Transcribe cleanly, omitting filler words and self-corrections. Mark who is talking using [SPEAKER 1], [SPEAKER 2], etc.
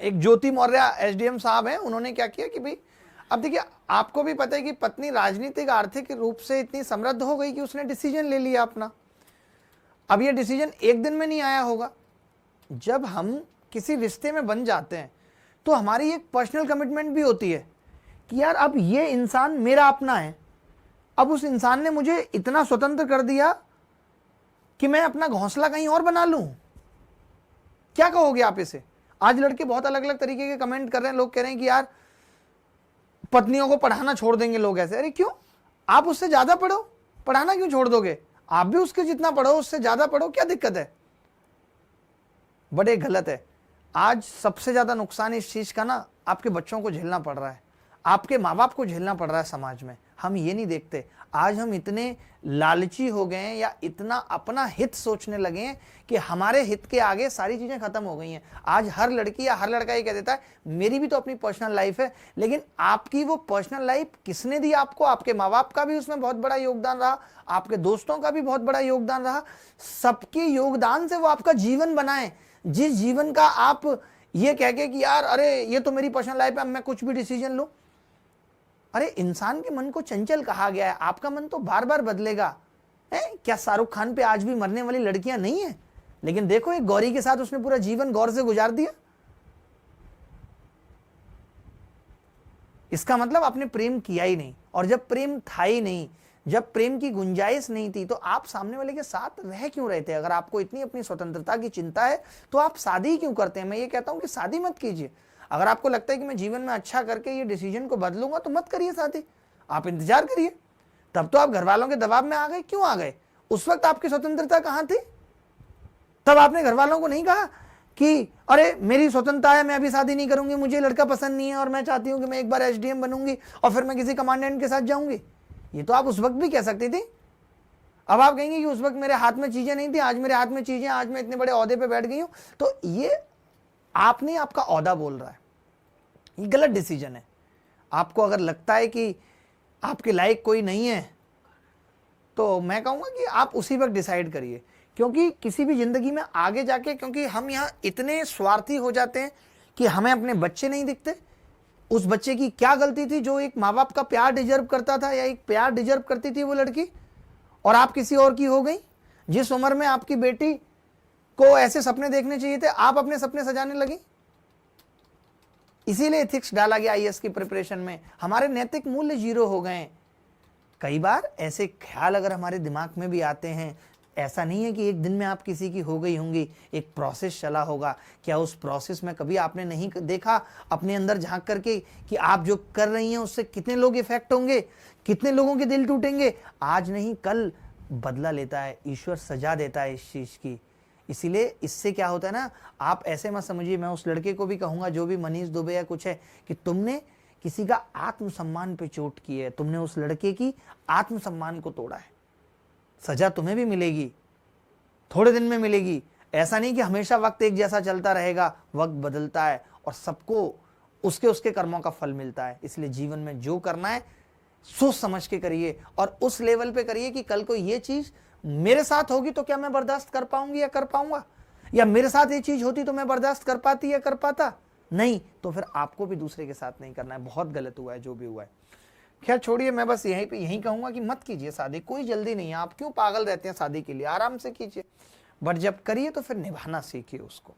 [SPEAKER 1] एक ज्योति मौर्य एसडीएम साहब हैं, उन्होंने क्या किया कि भाई अब देखिए आपको भी पता है कि पत्नी राजनीतिक आर्थिक रूप से इतनी समृद्ध हो गई कि उसने डिसीजन ले लिया अपना। अब ये डिसीजन एक दिन में नहीं आया होगा। जब हम किसी रिश्ते में बन जाते हैं तो हमारी एक पर्सनल कमिटमेंट भी होती है कि यार अब ये इंसान मेरा अपना है। अब उस इंसान ने मुझे इतना स्वतंत्र कर दिया कि मैं अपना घोंसला कहीं और बना लूं। क्या कहोगे आप इसे? आज लड़के बहुत अलग अलग तरीके के कमेंट कर रहे हैं। लोग कह रहे हैं कि यार पत्नियों को पढ़ाना छोड़ देंगे लोग ऐसे। अरे क्यों? आप उससे ज्यादा पढ़ो, पढ़ाना क्यों छोड़ दोगे? आप भी उसके जितना पढ़ो, उससे ज्यादा पढ़ो, क्या दिक्कत है? बड़े गलत है। आज सबसे ज्यादा नुकसान इस चीज का ना आपके बच्चों को झेलना पड़ रहा है, आपके माँ बाप को झेलना पड़ रहा है समाज में। हम ये नहीं देखते। आज हम इतने लालची हो गए हैं या इतना अपना हित सोचने लगे हैं कि हमारे हित के आगे सारी चीजें खत्म हो गई हैं। आज हर लड़की या हर लड़का ये कह देता है मेरी भी तो अपनी पर्सनल लाइफ है, लेकिन आपकी वो पर्सनल लाइफ किसने दी आपको? आपके माँ बाप का भी उसमें बहुत बड़ा योगदान रहा, आपके दोस्तों का भी बहुत बड़ा योगदान रहा। सबके योगदान से वो आपका जीवन बनाए, जिस जीवन का आप ये कह के कि यार अरे ये तो मेरी पर्सनल लाइफ है, मैं कुछ भी डिसीजन लूं। अरे इंसान के मन को चंचल कहा गया है, आपका मन तो बार बार बदलेगा। क्या शाहरुख खान पे आज भी मरने वाली लड़कियां नहीं है? लेकिन देखो एक गौरी के साथ उसने पूरा जीवन गौर से गुजार दिया। इसका मतलब आपने प्रेम किया ही नहीं, और जब प्रेम था ही नहीं, जब प्रेम की गुंजाइश नहीं थी, तो आप सामने वाले के साथ रह क्यों रहे थे? अगर आपको इतनी अपनी स्वतंत्रता की चिंता है तो आप शादी क्यों करते हैं? मैं ये कहता हूं कि शादी मत कीजिए। अगर आपको लगता है कि मैं जीवन में अच्छा करके ये डिसीजन को बदलूंगा तो मत करिए शादी, आप इंतजार करिए। तब तो आप घर वालों के दबाव में आ गए। क्यों आ गए? उस वक्त आपकी स्वतंत्रता कहां थी? तब आपने घर वालों को नहीं कहा कि अरे मेरी स्वतंत्रता है, मैं अभी शादी नहीं करूंगी, मुझे लड़का पसंद नहीं है और मैं चाहती हूं कि मैं एक बार एसडीएम बनूंगी और फिर मैं किसी कमांडेंट के साथ जाऊंगी। ये तो आप उस वक्त भी कह सकती थी। अब आप कहेंगे कि उस वक्त मेरे हाथ में चीजें नहीं थी, आज मेरे हाथ में चीजें, आज मैं इतने बड़े ओहदे पे बैठ गई हूं। तो ये आपने आपका ओहदा बोल रहा है, ये गलत डिसीजन है। आपको अगर लगता है कि आपके लायक कोई नहीं है तो मैं कहूंगा कि आप उसी वक्त डिसाइड करिए, क्योंकि किसी भी जिंदगी में आगे जाके, क्योंकि हम यहाँ इतने स्वार्थी हो जाते हैं कि हमें अपने बच्चे नहीं दिखते। उस बच्चे की क्या गलती थी जो एक माँ बाप का प्यार डिजर्व करता था या एक प्यार डिजर्व करती थी वो लड़की, और आप किसी और की हो गई? जिस उम्र में आपकी बेटी को ऐसे सपने देखने चाहिए थे, आप अपने सपने सजाने लगी। इसीलिए एथिक्स डाला गया आईएएस की प्रिपरेशन में। हमारे नैतिक मूल्य जीरो हो गए। कई बार ऐसे ख्याल अगर हमारे दिमाग में भी आते हैं, ऐसा नहीं है कि एक दिन में आप किसी की हो गई होंगी, एक प्रोसेस चला होगा। क्या उस प्रोसेस में कभी आपने नहीं देखा अपने अंदर झांक करके कि आप जो कर रही हैं उससे कितने लोग इफेक्ट होंगे, कितने लोगों के दिल टूटेंगे? आज नहीं कल बदला लेता है, ईश्वर सजा देता है इस चीज की। इसीलिए इससे क्या होता है ना, आप ऐसे मत समझिए। मैं उस लड़के को भी कहूंगा जो भी मनीष दुबे या कुछ है, कि तुमने किसी का आत्मसम्मान पे चोट की है, तुमने उस लड़के की आत्मसम्मान को तोड़ा है। सजा तुम्हें भी मिलेगी, थोड़े दिन में मिलेगी। ऐसा नहीं कि हमेशा वक्त एक जैसा चलता रहेगा, वक्त बदलता है और सबको उसके उसके कर्मों का फल मिलता है। इसलिए जीवन में जो करना है सोच समझ के करिए, और उस लेवल पे करिए कि कल को ये चीज मेरे साथ होगी तो क्या मैं बर्दाश्त कर पाऊंगी या कर पाऊंगा, या मेरे साथ ये चीज होती तो मैं बर्दाश्त कर पाती या कर पाता। नहीं तो फिर आपको भी दूसरे के साथ नहीं करना है। बहुत गलत हुआ है जो भी हुआ है। खैर छोड़िए, मैं बस यही कहूंगा कि मत कीजिए शादी, कोई जल्दी नहीं है। आप क्यों पागल रहते हैं शादी के लिए? आराम से कीजिए, बट जब करिए तो फिर निभाना सीखिए उसको।